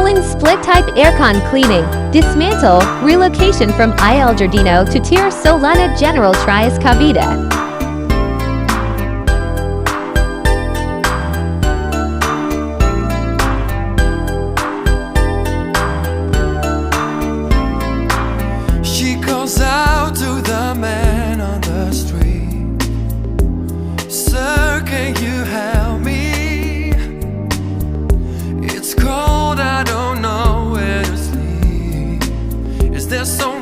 Kolin split-type aircon cleaning. Dismantle, relocation from Il Giardino to Tir Solana General Trias Cavite. She calls out to the man on the street, "Sir, can you help me? It's cold, I don't know where to sleep. Is there someone